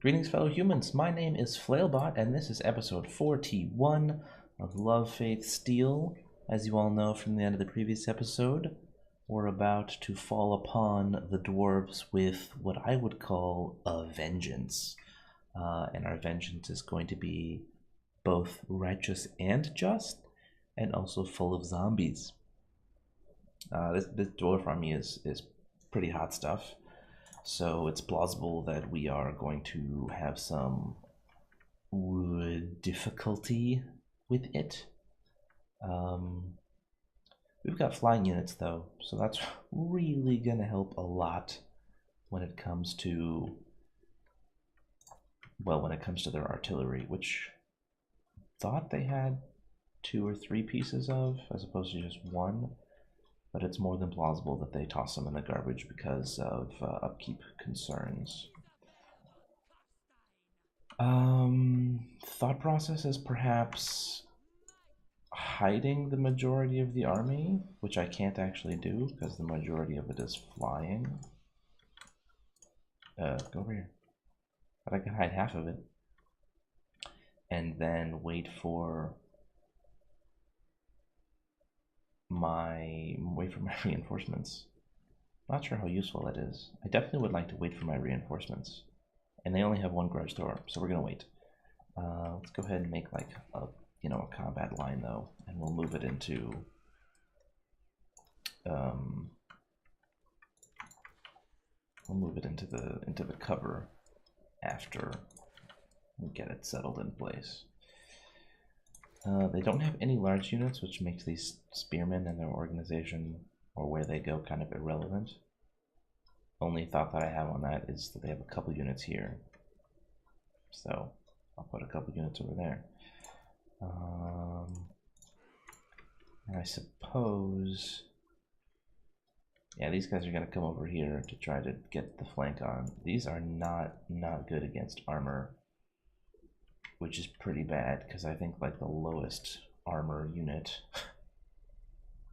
Greetings, fellow humans. My name is Flailbot, and this is episode 41 of Love, Faith, Steel. As you all know from the end of the previous episode, we're about to fall upon the dwarves with what I would call a vengeance. And our vengeance is going to be both righteous and just, and also full of zombies. This dwarf army is pretty hot stuff. So it's plausible that we are going to have some difficulty with it. We've got flying units though, so that's really going to help a lot when it comes to, well, when it comes to their artillery, which I thought they had 2 or 3 pieces of, as opposed to just 1. But it's more than plausible that they toss them in the garbage because of upkeep concerns. Thought process is perhaps hiding the majority of the army, which I can't actually do because the majority of it is flying. Go over here. But I can hide half of it. And then wait for my reinforcements. Not sure how useful that is. I definitely would like to wait for my reinforcements, and they only have 1 grudge thrower, so we're gonna wait. Let's go ahead and make like a a combat line though, and we'll move it into the cover after we get it settled in place. They don't have any large units, which makes these spearmen and their organization, or where they go, kind of irrelevant. Only thought that I have on that is that they have a couple units here. So I'll put a couple units over there. And I suppose, yeah, these guys are going to come over here to try to get the flank on. These are not good against armor, which is pretty bad because I think like the lowest armor unit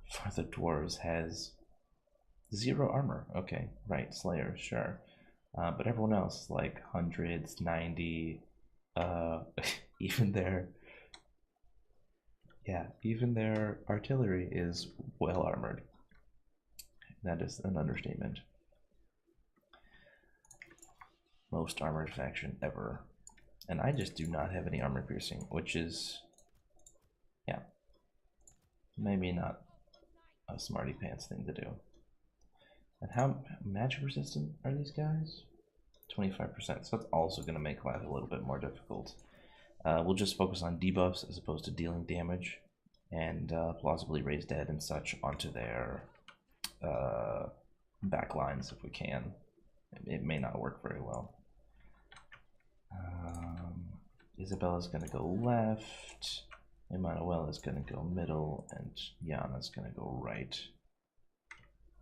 for the dwarves has 0 armor. Okay, right, Slayer, sure. But everyone else, like hundreds, 90, even their artillery is well armored. That is an understatement. Most armored faction ever. And I just do not have any armor piercing, which is, yeah, maybe not a smarty pants thing to do. And how magic resistant are these guys? 25%, so that's also going to make life a little bit more difficult. We'll just focus on debuffs as opposed to dealing damage, and plausibly raise dead and such onto their back lines if we can. It may not work very well. Isabella's going to go left, Emanuela's going to go middle, and Yana's going to go right.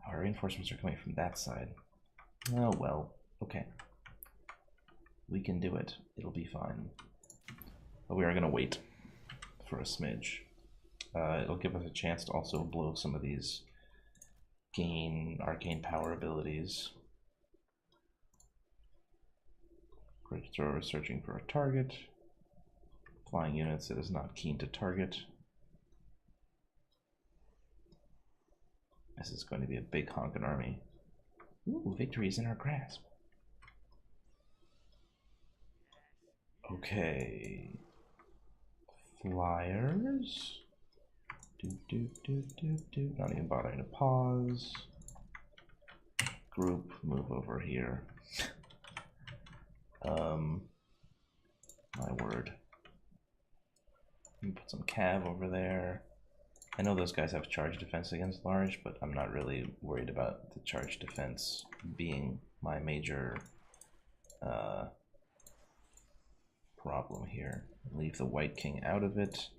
Our reinforcements are coming from that side. Oh well, okay. We can do it. It'll be fine. But we are going to wait for a smidge. It'll give us a chance to also blow some of these gain arcane power abilities. Great thrower is searching for a target. Flying units, it is not keen to target. This is going to be a big honkin' army. Ooh, victory is in our grasp. Okay. Flyers. Not even bothering to pause. Group, move over here. My word. Put some cav over there. I know those guys have charge defense against large, but I'm not really worried about the charge defense being my major problem here. Leave the White King out of it.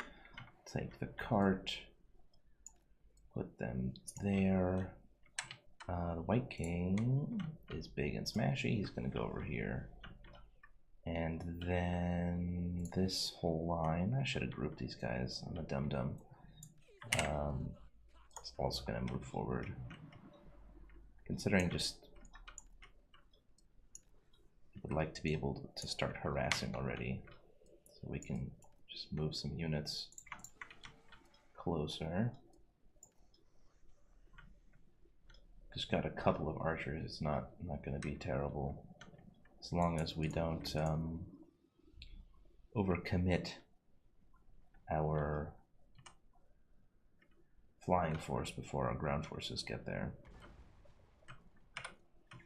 Take the cart. Put them there. The White King is big and smashy. He's going to go over here. And then this whole line, I should have grouped these guys. I'm a dum-dum. It's also going to move forward. Considering just would like to be able to start harassing already. So we can just move some units closer. Just got a couple of archers. It's not going to be terrible, as long as we don't overcommit our flying force before our ground forces get there.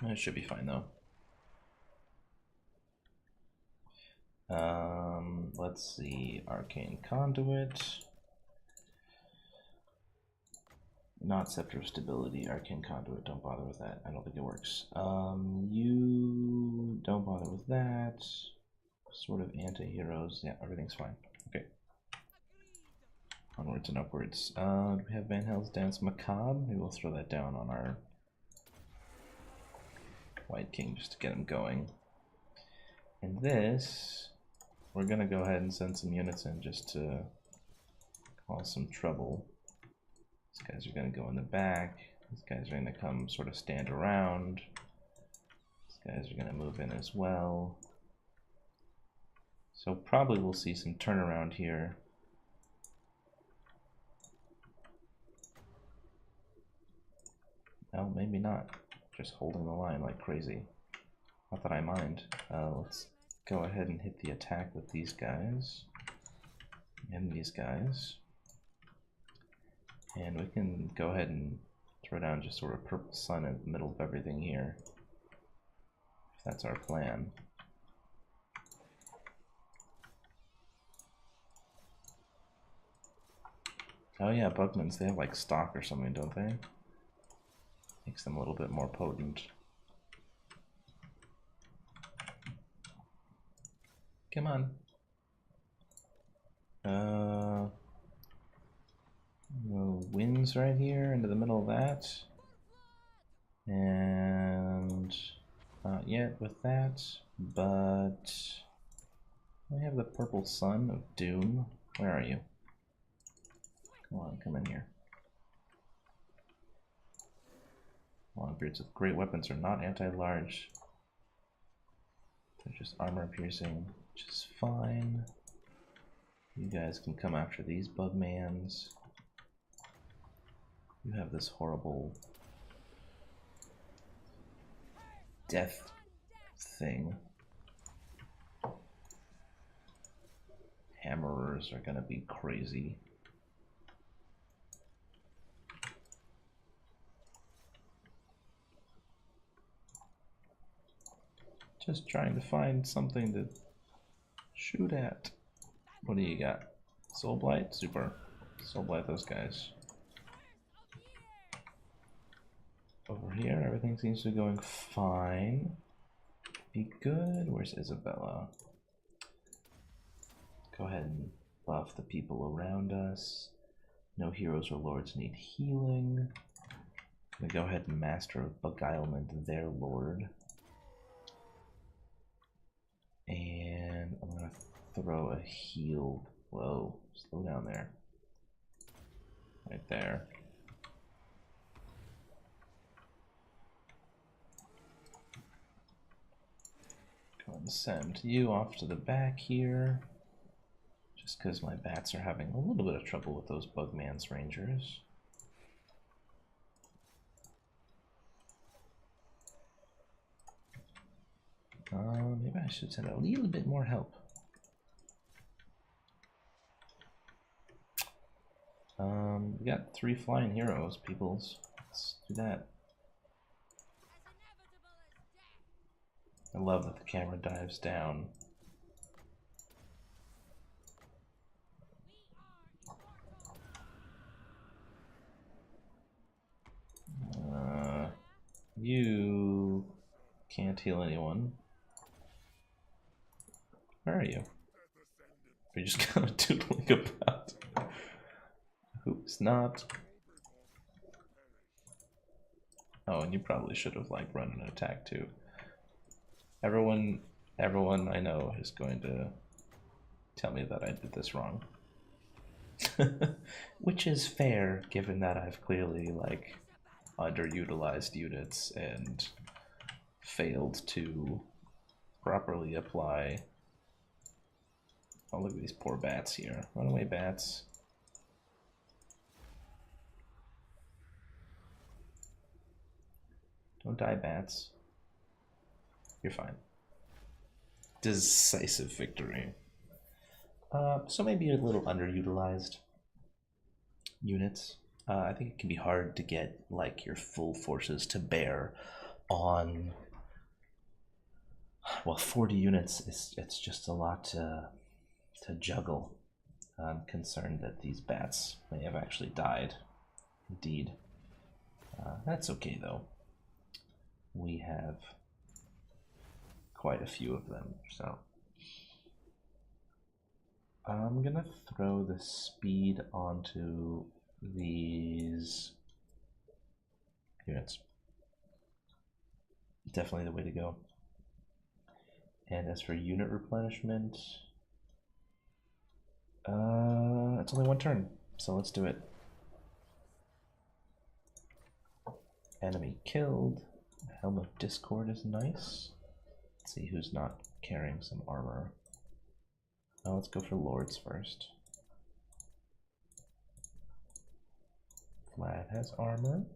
It should be fine though. Let's see, Arcane Conduit. Not Scepter of Stability, Arcane Conduit, don't bother with that. I don't think it works. You don't bother with that. Sort of anti-heroes, yeah, everything's fine. Okay. Onwards and upwards. Do we have Van Hel's Dance Macabre? Maybe we'll throw that down on our White King just to get him going. And this, we're gonna go ahead and send some units in just to cause some trouble. These guys are gonna go in the back. These guys are gonna come sort of stand around. These guys are gonna move in as well. So probably we'll see some turnaround here. No, maybe not. Just holding the line like crazy. Not that I mind. Let's go ahead and hit the attack with these guys. And these guys. And we can go ahead and throw down just sort of purple sun in the middle of everything here. If that's our plan. Oh yeah, Bugmans, they have like stock or something, don't they? Makes them a little bit more potent. Come on. Winds right here into the middle of that. And not yet with that, but we have the purple sun of doom. Where are you? Come on, come in here. Longbeards with great weapons are not anti-large. They're just armor piercing, which is fine. You guys can come after these bugmans. You have this horrible death thing. Hammerers are gonna be crazy. Just trying to find something to shoot at. What do you got? Soul Blight? Super. Soul Blight those guys. Over here, everything seems to be going fine. Be good. Where's Isabella? Go ahead and buff the people around us. No heroes or lords need healing. I'm gonna go ahead and Master of Beguilement their lord. And I'm gonna throw a heal. Whoa, slow down there. Right there. Go and send you off to the back here. Just because my bats are having a little bit of trouble with those Bugman's Rangers. Maybe I should send a little bit more help. We got 3 flying heroes, peoples. Let's do that. I love that the camera dives down. You can't heal anyone. Where are you? Are you just kind of doodling about? Who's not? Oh, and you probably should have like run an attack too. Everyone I know is going to tell me that I did this wrong. Which is fair, given that I've clearly like underutilized units and failed to properly apply. Oh, look at these poor bats here. Run away, bats. Don't die, bats. You're fine. Decisive victory. So maybe a little underutilized units. I think it can be hard to get like your full forces to bear on. Well, 40 units it's just a lot to juggle. I'm concerned that these bats may have actually died. Indeed. That's okay though. We have quite a few of them, so I'm gonna throw the speed onto these units. Definitely the way to go. And as for unit replenishment, it's only one turn, so let's do it. Enemy killed. Helm of Discord is nice. Let's see who's not carrying some armor. Let's go for Lords first. Vlad has armor.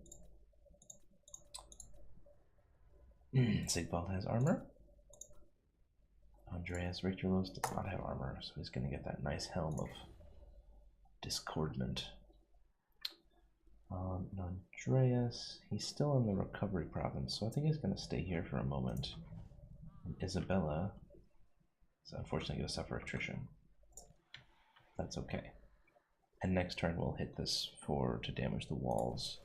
Sigvald has armor. Andreas Richterlos does not have armor, so he's going to get that nice Helm of Discordment. Andreas, he's still in the recovery province, so I think he's going to stay here for a moment. And Isabella is unfortunately going to suffer attrition. That's okay. And next turn we'll hit this to damage the walls.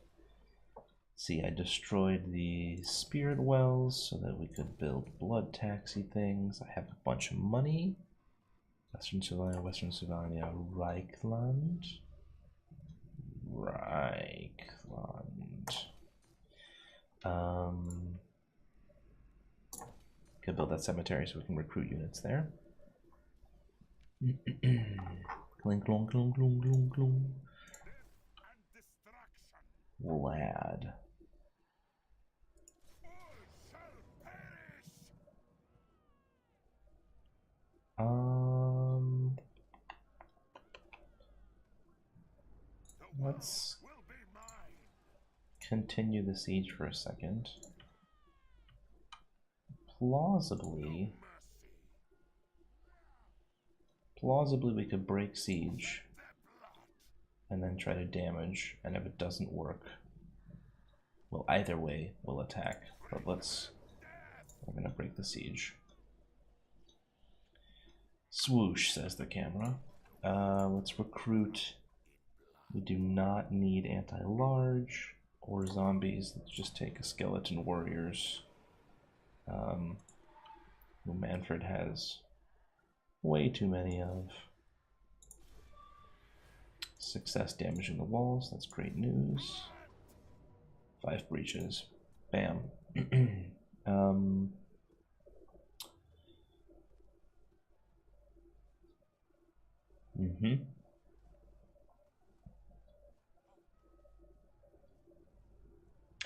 See, I destroyed the spirit wells so that we could build blood taxi things. I have a bunch of money. Western Sylvania, Reichland. Could build that cemetery so we can recruit units there. Clink, clunk, clunk, clunk, clunk, clunk. Lad. Let's continue the siege for a second. Plausibly we could break siege and then try to damage, and if it doesn't work, well, either way we'll attack, but we're gonna break the siege. Swoosh, says the camera. Let's recruit. We do not need anti-large or zombies. Let's just take a skeleton warriors. Who Manfred has way too many of. Success damaging the walls, that's great news. 5 breaches. Bam.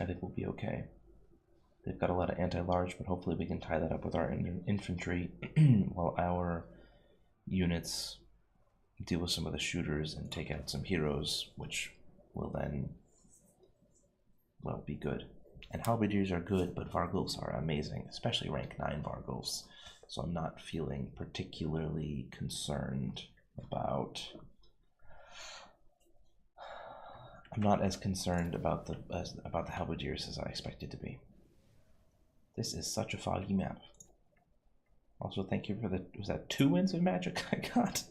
I think we'll be okay. They've got a lot of anti-large, but hopefully we can tie that up with our infantry while our units deal with some of the shooters and take out some heroes, which will then, well, be good. And halberdiers are good, but Vargulfs are amazing, especially rank 9 Vargulfs. So I'm not feeling particularly concerned about... I'm not as concerned about the halberdiers as I expected to be. This is such a foggy map. Also, thank you for the... Was that 2 wins of magic I got?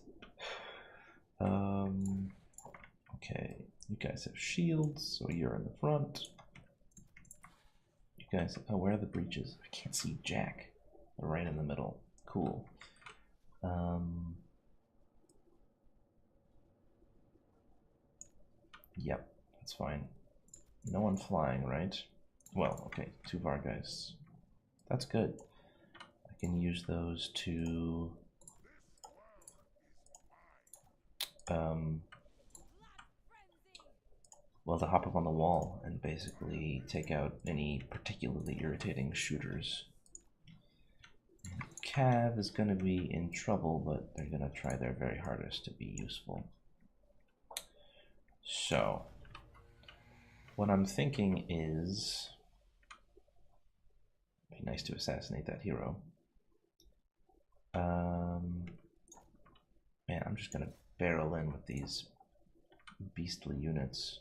Okay, you guys have shields, so you're in the front. You guys... Oh, where are the breaches? I can't see jack. They're right in the middle. Cool. Yep, that's fine. No one flying, right? Well, okay, 2 Vargeist. That's good. I can use those to... well, to hop up on the wall and basically take out any particularly irritating shooters. Cav is going to be in trouble, but they're going to try their very hardest to be useful. So, what I'm thinking is, it'd be nice to assassinate that hero. Man, I'm just going to barrel in with these beastly units.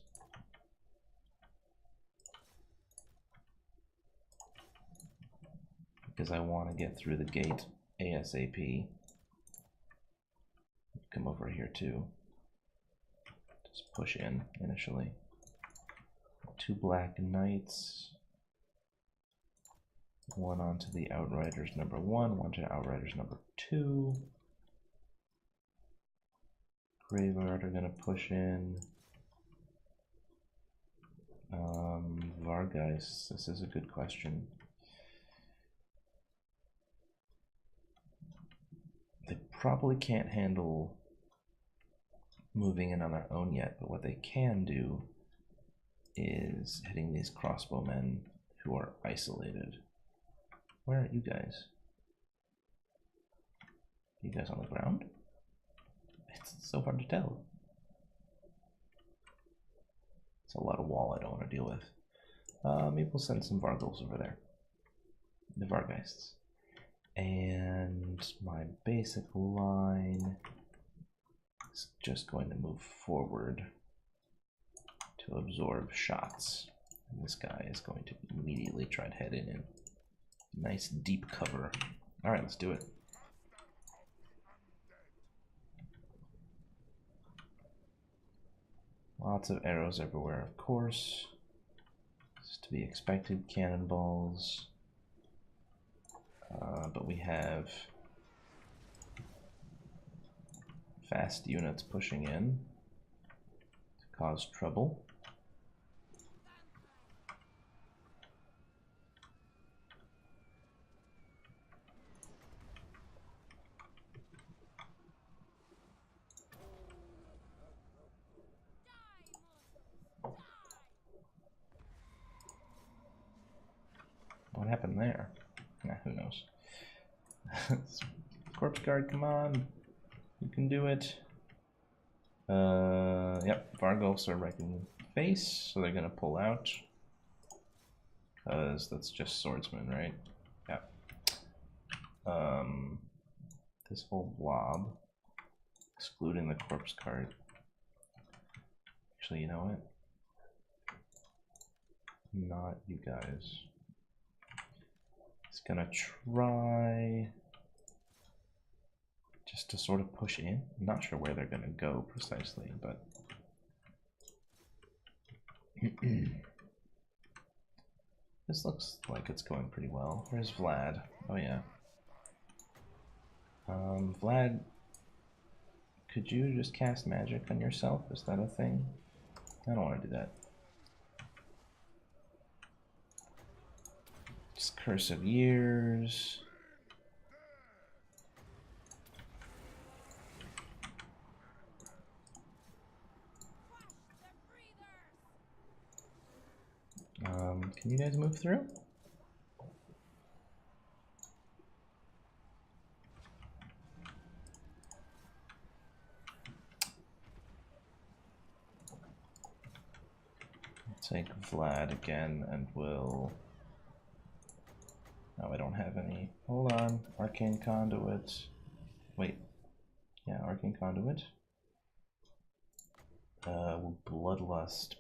Because I want to get through the gate ASAP. Come over here too. Just push in initially. 2 black knights. 1 onto the Outriders number 1, 1 to Outriders number 2. Graveyard are gonna push in. Vargeist, this is a good question. They probably can't handle moving in on their own yet, but what they can do is hitting these crossbowmen who are isolated. Where are you guys? You guys on the ground? It's so hard to tell. It's a lot of wall I don't want to deal with. Maybe we'll send some Vargulfs over there. The Vargeists. And my basic line is just going to move forward to absorb shots. And this guy is going to immediately try to head in. Nice deep cover. Alright, let's do it. Lots of arrows everywhere, of course. It's to be expected. Cannonballs. But we have fast units pushing in to cause trouble. What happened there? Nah, who knows? Corpse Guard, come on. You can do it. Yep, Vargulfs are wrecking face, so they're gonna pull out. Because that's just swordsman, right? Yeah. This whole blob, excluding the corpse card. Actually, you know what? Not you guys. It's gonna try just to sort of push in. I'm not sure where they're gonna go precisely, but this looks like it's going pretty well. Where's Vlad? Oh yeah. Vlad, could you just cast magic on yourself? Is that a thing? I don't want to do that. Just Curse of Years. Can you guys move through? Take Vlad again and we'll... No, I don't have any. Hold on. Arcane Conduit. Wait. Yeah, Arcane Conduit. Bloodlust.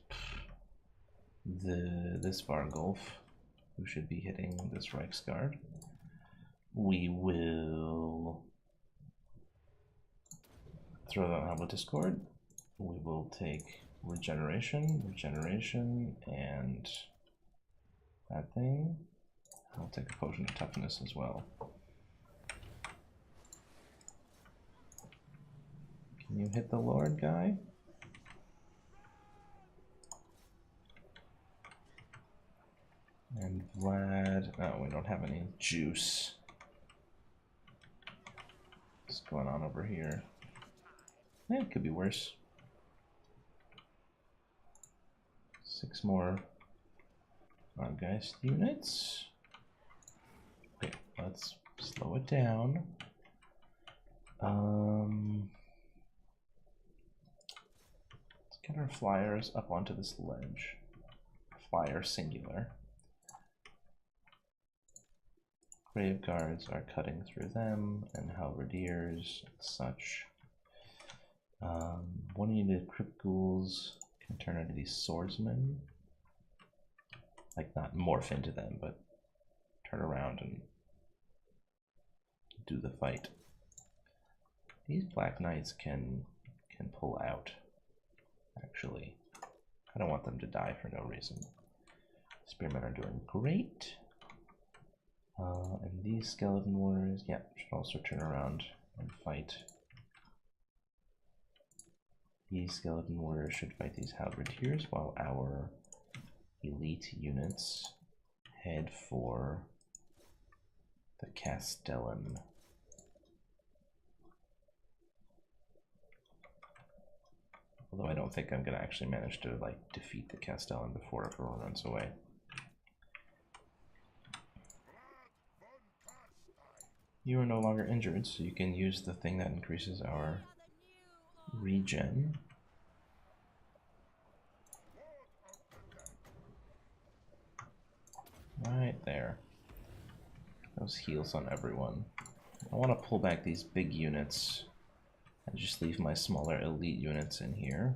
This Vargulf, who should be hitting this Reiksguard. We will throw that on Discord. We will take regeneration, and that thing. I'll take a potion of toughness as well. Can you hit the Lord guy? And Vlad, oh, we don't have any juice. What's going on over here? Yeah, it could be worse. 6 more Vargeist units. Okay, let's Slow it down. Let's get our flyers up onto this ledge. Flyer singular. Grave guards are cutting through them, and halberdiers and such. One unit of crypt ghouls can turn into these swordsmen. Like, not morph into them, but turn around and do the fight. These black knights can pull out, actually. I don't want them to die for no reason. Spearmen are doing great. And these skeleton warriors, yeah, should also turn around and fight. These skeleton warriors should fight these halberdiers while our elite units head for the Castellan. Although I don't think I'm gonna actually manage to like defeat the Castellan before everyone runs away. You are no longer injured, so you can use the thing that increases our regen. Right there. Those heals on everyone. I want to pull back these big units and just leave my smaller elite units in here.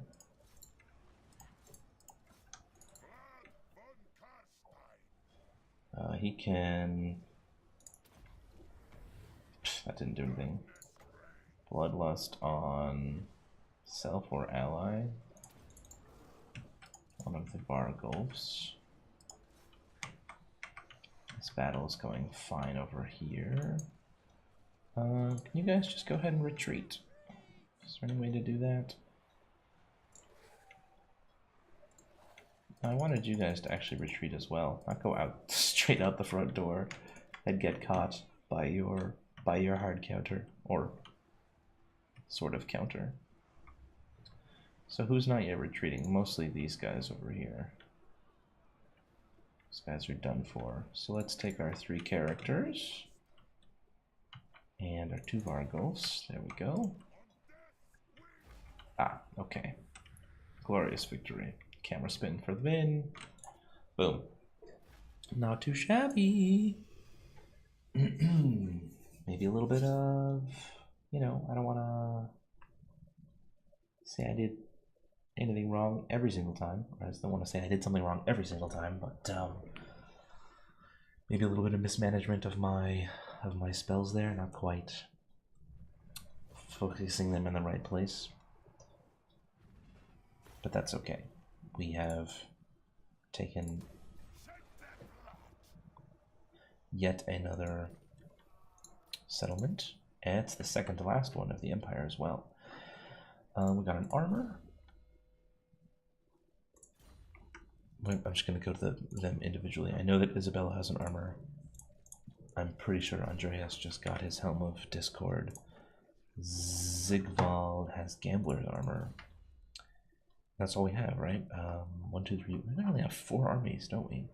He can... That didn't do anything. Bloodlust on self or ally. One of the Vargulfs. This battle is going fine over here. Can you guys just go ahead and retreat? Is there any way to do that? I wanted you guys to actually retreat as well, not go out straight out the front door and get caught by your hard counter, or sort of counter. So who's not yet retreating? Mostly these guys over here. These guys are done for. So let's take our 3 characters and our 2 Vargulfs. There we go. Ah, okay. Glorious victory. Camera spin for the win. Boom. Not too shabby. Maybe a little bit of, you know, I don't want to say I did anything wrong every single time. I just don't want to say I did something wrong every single time, but maybe a little bit of mismanagement of my spells there, not quite focusing them in the right place. But that's okay. We have taken yet another settlement, and it's the second to last one of the Empire as well. We got an armor. I'm just going to go to them individually. I know that Isabella has an armor. I'm pretty sure Andreas just got his Helm of Discord. Zigvald has Gambler's armor. That's all we have, right? 1, 2, 3. We only have 4 armies, don't we?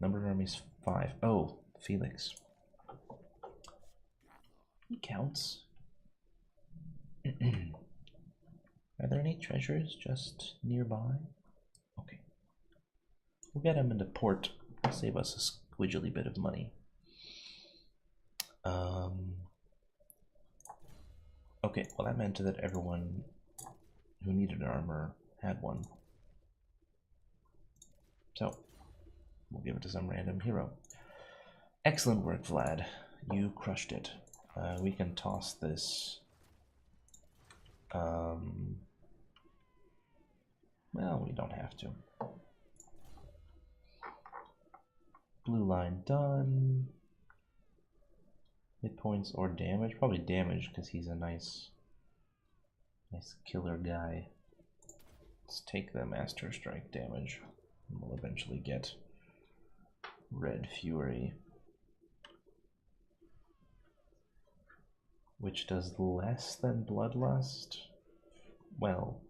Number of armies 5. Oh, Felix. He counts. Are there any treasures just nearby? Okay. We'll get him into port. Save us a squidgely bit of money. Okay, well that meant that everyone who needed armor had one. So, we'll give it to some random hero. Excellent work, Vlad. You crushed it. We can toss this. Well, we don't have to. Blue line done. Hit points or damage? Probably damage because he's a nice killer guy. Let's take the Master Strike damage. And we'll eventually get Red Fury, which does less than Bloodlust. Well,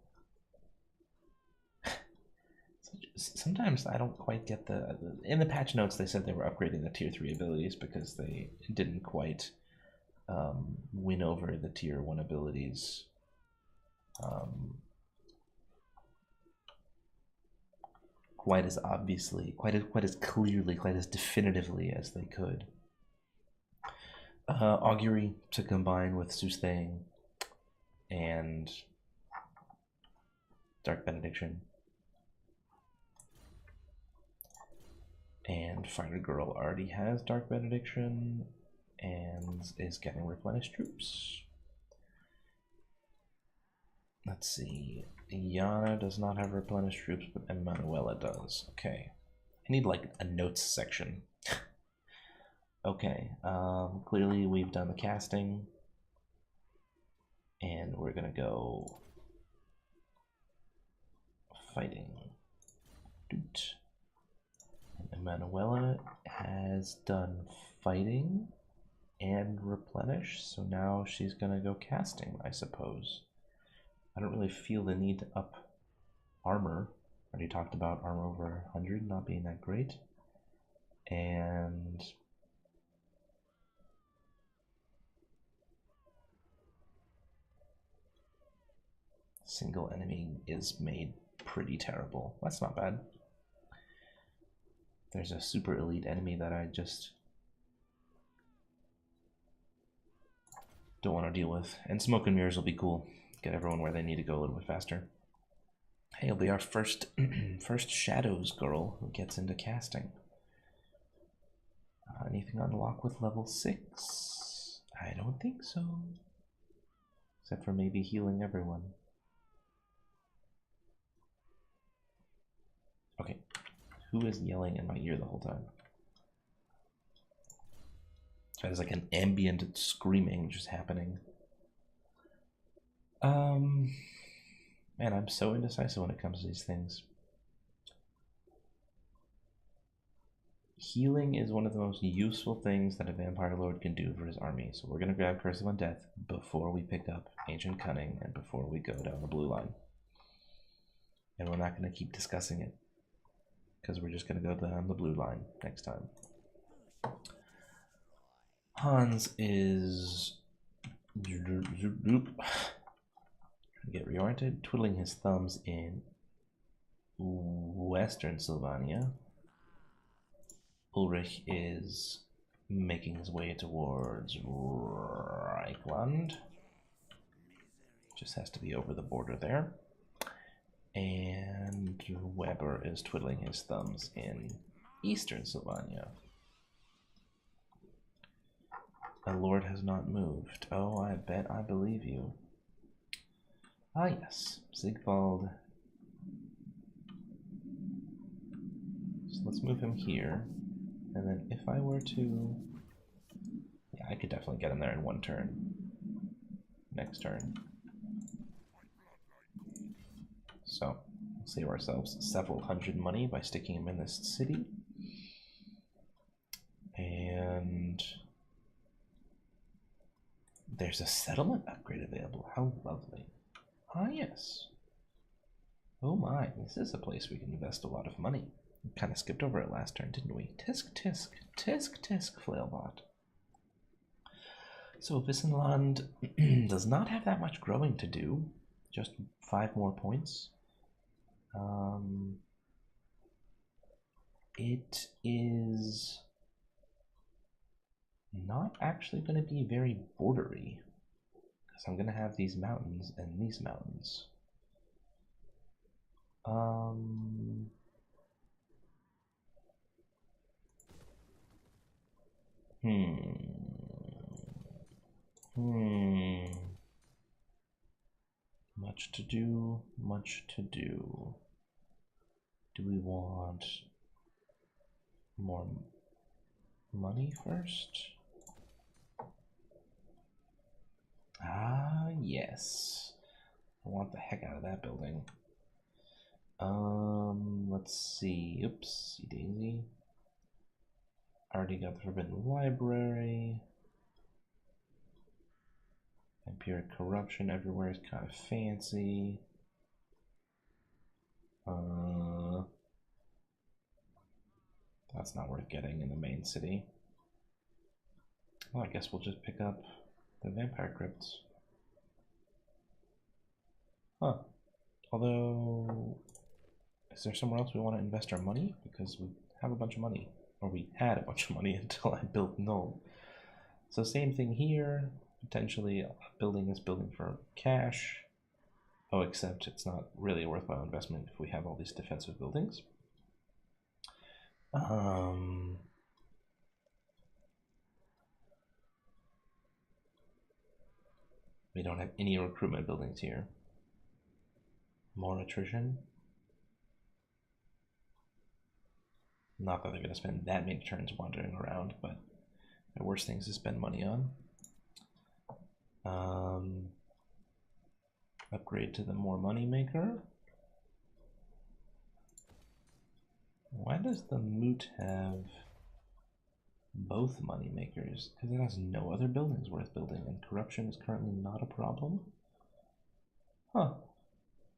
such Sometimes I don't quite get in the patch notes they said they were upgrading the tier 3 abilities because they didn't quite win over the tier 1 abilities. Quite as obviously, quite as clearly, quite as definitively as they could. Augury to combine with Soothsaying and Dark Benediction. And Fighter Girl already has Dark Benediction and is getting replenished troops. Let's see. Yana does not have replenished troops, but Emanuela does. Okay. I need like a notes section. Okay. Clearly we've done the casting. And we're gonna go fighting. Doot. Emanuela has done fighting and replenish, so now she's gonna go casting, I suppose. I don't really feel the need to up armor. I already talked about armor over 100 not being that great. And single enemy is made pretty terrible. That's not bad. There's a super elite enemy that I just don't want to deal with. And smoke and mirrors will be cool. Get everyone where they need to go a little bit faster. Hey, it'll be our first first Shadows girl who gets into casting. Anything unlock with level 6? I don't think so. Except for maybe healing everyone. Okay. Who is yelling in my ear the whole time? There's like an ambient screaming just happening. Man, I'm so indecisive when it comes to these things. Healing is one of the most useful things that a Vampire Lord can do for his army. So we're going to grab Curse of Undeath before we pick up Ancient Cunning and before we go down the blue line. And we're not going to keep discussing it, because we're just going to go down the blue line next time. Hans is get reoriented, twiddling his thumbs in Western Sylvania. Ulrich is making his way towards Reichland. Just has to be over the border there. And Weber is twiddling his thumbs in Eastern Sylvania. The Lord has not moved. Oh, I bet I believe you. Ah, yes, Sigvald. So let's move him here. And then if I were to... Yeah, I could definitely get him there in one turn. Next turn. So, we'll save ourselves several hundred money by sticking him in this city. And... there's a settlement upgrade available. How lovely. Ah, yes. Oh my, this is a place we can invest a lot of money. We kind of skipped over it last turn, didn't we? Tisk, tisk, tisk, tisk, Flailbot. So Wissenland does not have that much growing to do. Just 5 more points. It is not actually going to be very bordery, because I'm going to have these mountains and these mountains. Much to do, much to do. Do we want more money first? Ah, yes. I want the heck out of that building. Let's see. Oopsie daisy. Already got the Forbidden Library. Vampiric corruption everywhere is kind of fancy. That's not worth getting in the main city. Well, I guess we'll just pick up the vampire crypts. Huh. Although, is there somewhere else we want to invest our money? Because we have a bunch of money. Or we had a bunch of money until I built Null. So same thing here. Potentially building this building for cash. Oh, except it's not really a worthwhile investment if we have all these defensive buildings. We don't have any recruitment buildings here. More attrition. Not that they're going to spend that many turns wandering around, but there are worse things to spend money on. Upgrade to the more money maker. Why does the Moot have both money makers? Because it has no other buildings worth building, and corruption is currently not a problem. Huh.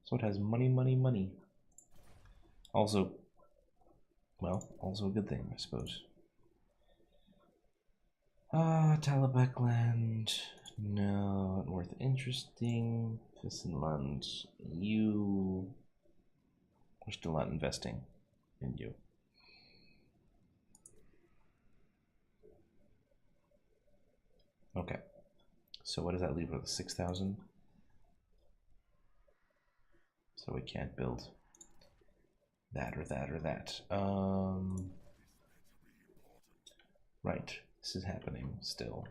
So it has money, money, money. Also, well, also a good thing, I suppose. Talabekland. No, not worth interesting. Fissenland, you... We're still not investing in you. Okay. So what does that leave with? 6,000? So we can't build that or that or that. Right. This is happening still.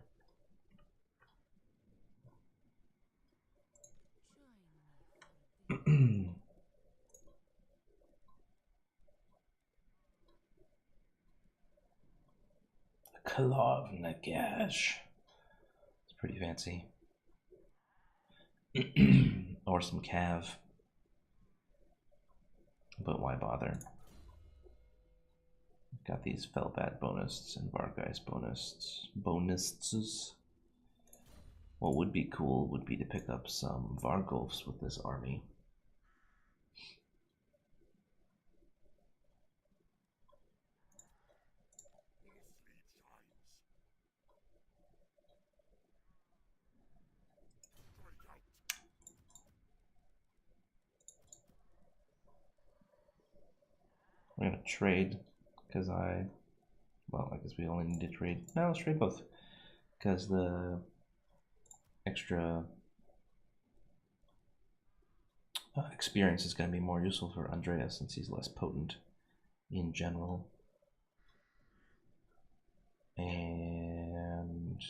Kalovnagash. It's pretty fancy. Or some cav. But why bother? Got these Felbat bonuses and Vargeist bonuses. What would be cool would be to pick up some Vargulfs with this army. We're gonna trade because well, I guess we only need to trade. No, let's trade both because the extra experience is going to be more useful for Andreas since he's less potent in general. And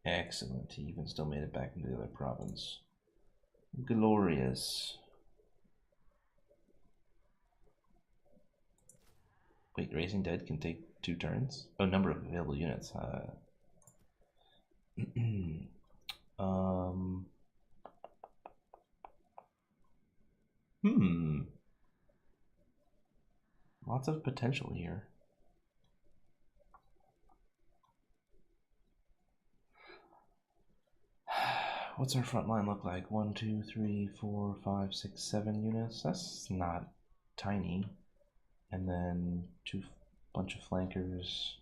excellent, he even still made it back into the other province. Glorious. Wait, Raising Dead can take 2 turns? Oh, number of available units. Lots of potential here. What's our front line look like? 1, 2, 3, 4, 5, 6, 7 units. That's not tiny. And then bunch of flankers.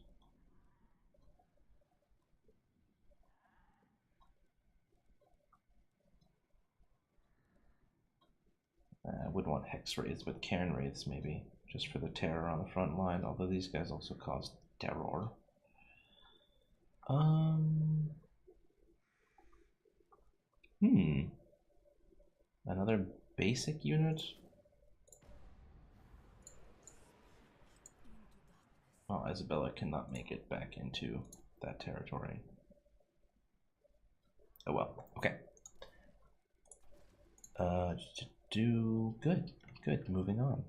I wouldn't want Hex Wraiths, but Cairn Wraiths maybe, just for the terror on the front line, although these guys also cause terror. Another basic unit? Oh, Isabella cannot make it back into that territory. Oh well, okay. Do good, good. Moving on,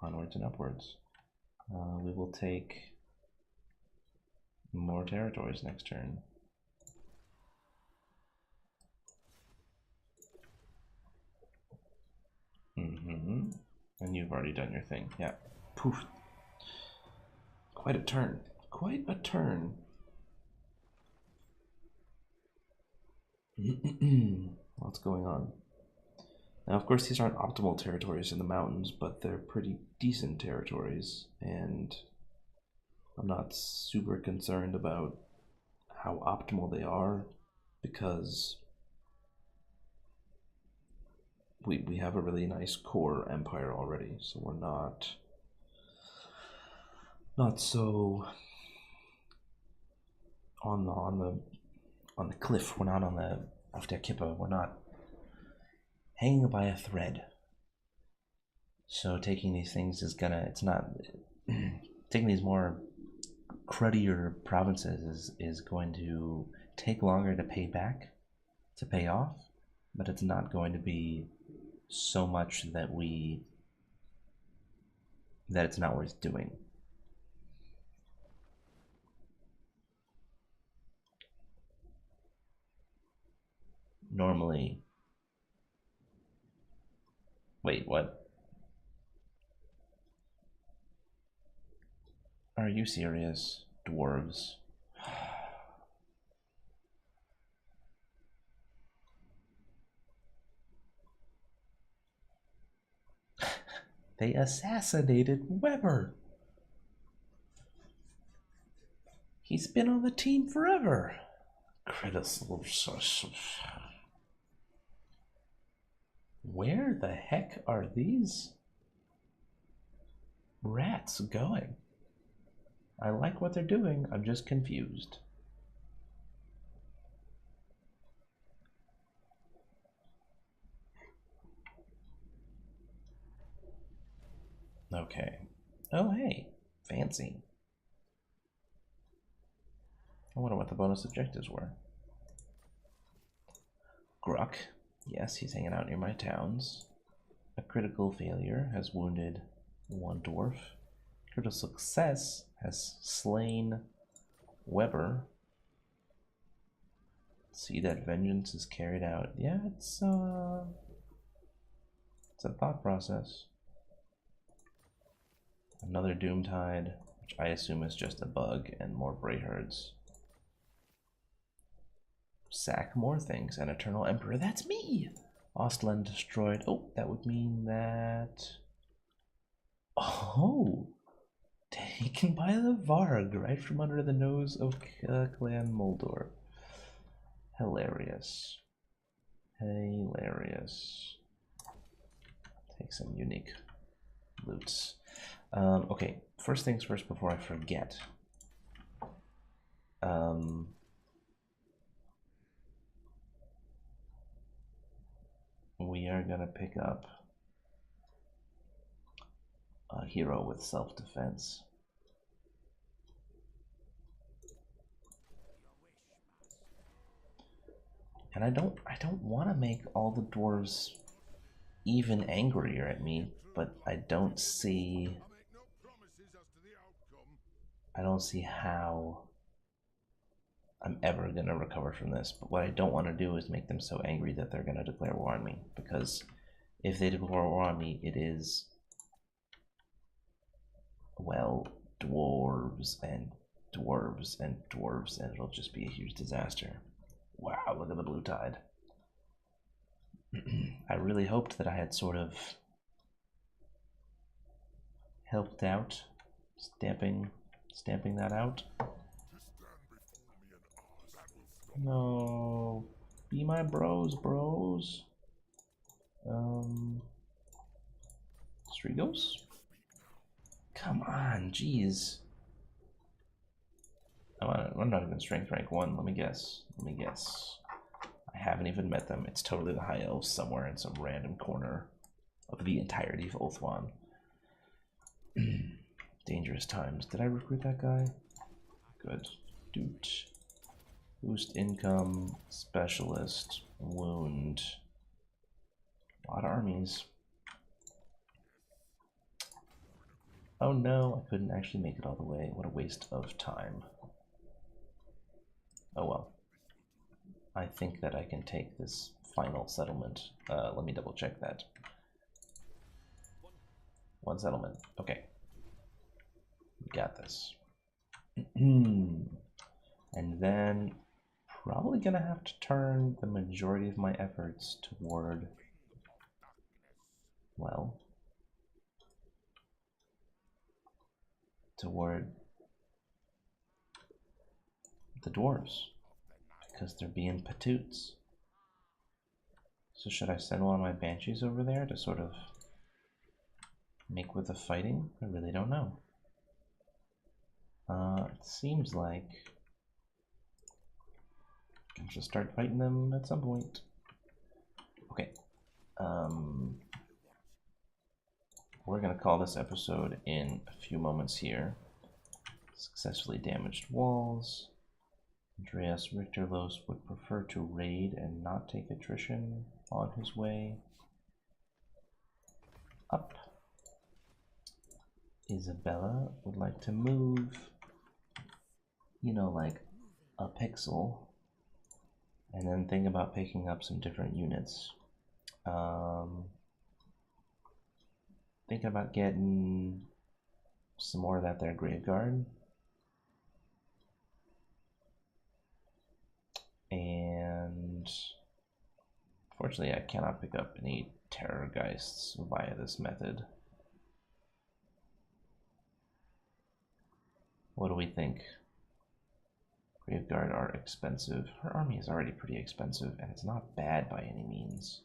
onwards and upwards. We will take more territories next turn. And you've already done your thing. Yeah. Poof. Quite a turn. Quite a turn. What's going on? Now, of course, these aren't optimal territories in the mountains, but they're pretty decent territories, and I'm not super concerned about how optimal they are because we have a really nice core empire already, so we're not so on the cliff. We're not on the auf der Kippe. We're not hanging by a thread. So taking these things is gonna. It's not taking these more cruddier provinces is going to take longer to pay back, to pay off, but it's not going to be so much that it's not worth doing. Normally, wait, what? Are you serious, dwarves? They assassinated Weber. He's been on the team forever. Where the heck are these rats going? I like what they're doing, I'm just confused. Okay. Oh, hey. Fancy. I wonder what the bonus objectives were. Gruck. Yes, he's hanging out near my towns. A critical failure has wounded one dwarf. Critical success has slain Weber. See that vengeance is carried out. Yeah, it's a thought process. Another Doomtide, which I assume is just a bug, and more Brayherds. Sack more things. An Eternal Emperor. That's me! Ostland destroyed. Oh, that would mean that... Oh! Taken by the Varg, right from under the nose of Clan Moldor. Hilarious. Hilarious. Take some unique loots. Okay, first things first before I forget. We are gonna pick up a hero with self-defense. And I don't want to make all the dwarves even angrier at me, but I don't see how I'm ever going to recover from this. But what I don't want to do is make them so angry that they're going to declare war on me, because if they declare war on me, it is, well, dwarves and dwarves and dwarves, and it'll just be a huge disaster. Wow, look at the blue tide. I really hoped that I had sort of helped out, stamping that out. No, be my bros. Strigos? Come on, jeez. I'm not even strength rank 1. Let me guess. I haven't even met them. It's totally the high elves somewhere in some random corner of the entirety of Ulthuan. Dangerous times. Did I recruit that guy? Good. Doot. Boost income, specialist, wound. A lot of armies. Oh no, I couldn't actually make it all the way. What a waste of time. Oh well. I think that I can take this final settlement. Let me double check that. One settlement. Okay. We got this. And then probably gonna have to turn the majority of my efforts toward well, toward the dwarves, because they're being patoots. So should I send one of my banshees over there to sort of make with the fighting? I really don't know. It seems like I should start fighting them at some point. Okay. We're gonna call this episode in a few moments here. Successfully damaged walls. Andreas Richterlos would prefer to raid and not take attrition on his way up. Isabella would like to move, you know, like a pixel, and then think about picking up some different units. Thinking about getting some more of that there Graveguard. And fortunately I cannot pick up any Terrorgeists via this method. What do we think? Graveguard are expensive. Her army is already pretty expensive, and it's not bad by any means.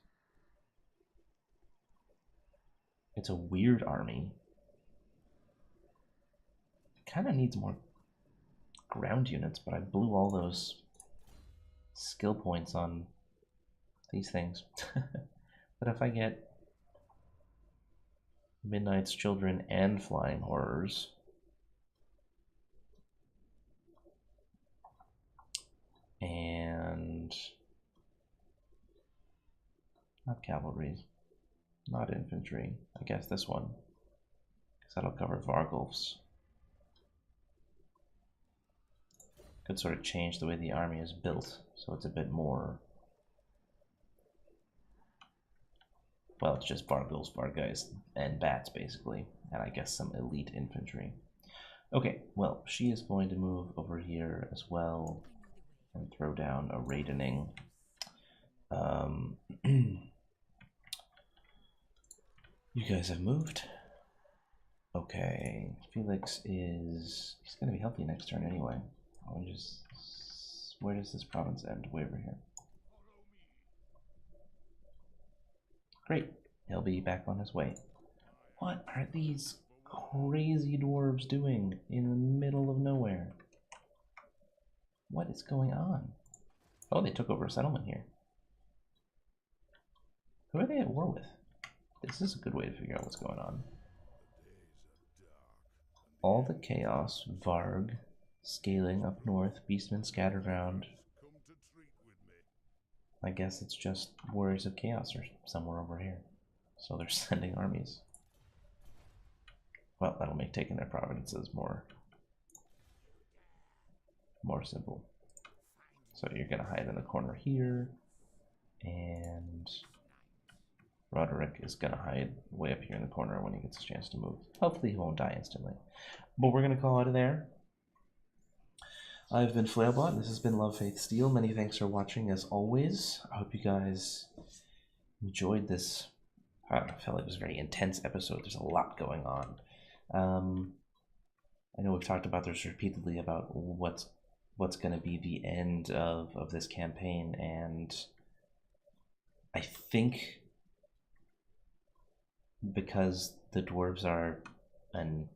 It's a weird army. It kind of needs more ground units, but I blew all those skill points on these things. But if I get Midnight's Children and Flying Horrors, and not cavalry, not infantry, I guess this one, because that'll cover Vargulfs. Could sort of change the way the army is built, so it's a bit more, well, it's just Vargulfs, Vargeist, and Bats basically, and I guess some elite infantry. Okay, well, she is going to move over here as well and throw down a Raidening. You guys have moved. Okay, Felix he's gonna be healthy next turn anyway. I'll just, where does this province end? Way over here. Great, he'll be back on his way. What are these crazy dwarves doing in the middle of nowhere? What is going on? Oh, they took over a settlement here. Who are they at war with? This is a good way to figure out what's going on. All the chaos, Varg, scaling up north, Beastmen scattered around. I guess it's just Warriors of Chaos or somewhere over here. So they're sending armies. Well, that'll make taking their provinces more simple. So you're gonna hide in the corner here, and Roderick is gonna hide way up here in the corner when he gets a chance to move. Hopefully he won't die instantly. But we're gonna call it a there. I've been Flailbot. This has been Love, Faith, Steel. Many thanks for watching as always. I hope you guys enjoyed this. I felt like it was a very intense episode. There's a lot going on. I know we've talked about this repeatedly about what's going to be the end of this campaign, and I think because the dwarves are an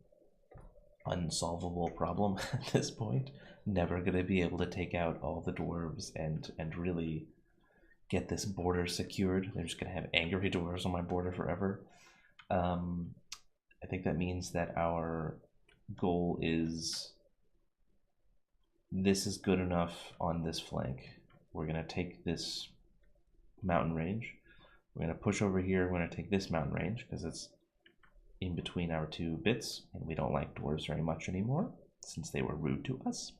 unsolvable problem at this point, never going to be able to take out all the dwarves and really get this border secured. They're just going to have angry dwarves on my border forever. I think that means that our goal is, this is good enough on this flank. We're going to take this mountain range. We're going to push over here. We're going to take this mountain range because it's in between our two bits, and we don't like dwarves very much anymore since they were rude to us.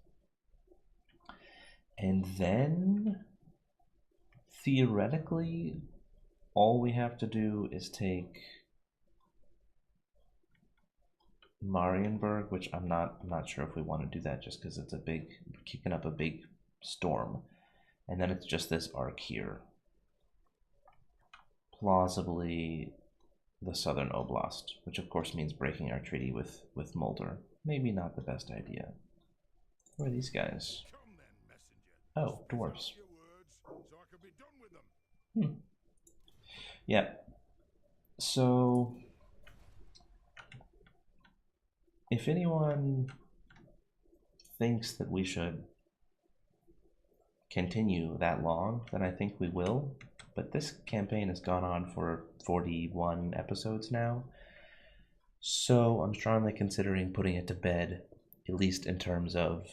And then theoretically all we have to do is take Marienburg, which I'm not sure if we want to do that just because it's kicking up a big storm, and then it's just this arc here. Plausibly the southern oblast, which of course means breaking our treaty with Mulder. Maybe not the best idea. Who are these guys? Oh, dwarves. Yeah. So, if anyone thinks that we should continue that long, then I think we will. But this campaign has gone on for 41 episodes now, so I'm strongly considering putting it to bed, at least in terms of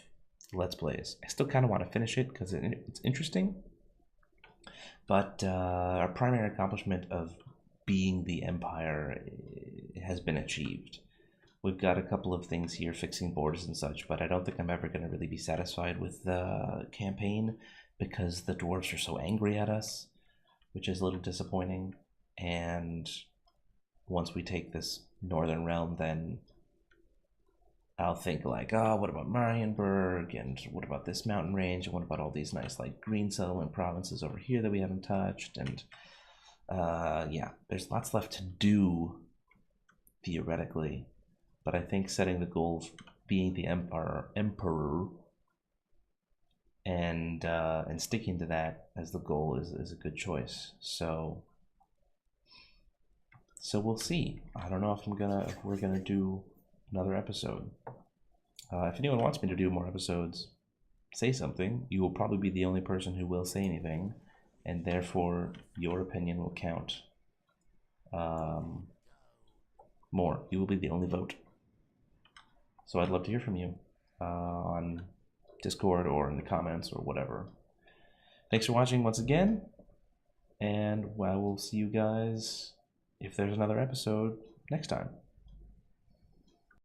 Let's Plays. I still kind of want to finish it because it's interesting, but our primary accomplishment of being the Empire has been achieved. We've got a couple of things here, fixing borders and such, but I don't think I'm ever going to really be satisfied with the campaign because the dwarves are so angry at us, which is a little disappointing. And once we take this northern realm, then I'll think like, oh, what about Marienburg, and what about this mountain range, and what about all these nice like green settlement provinces over here that we haven't touched, and yeah, there's lots left to do theoretically, but I think setting the goal of being the emperor and sticking to that as the goal is a good choice. So we'll see. I don't know if we're gonna do another episode. If anyone wants me to do more episodes, say something. You will probably be the only person who will say anything, and therefore your opinion will count more. You will be the only vote. So I'd love to hear from you on Discord or in the comments or whatever. Thanks for watching once again, and I will see you guys if there's another episode next time.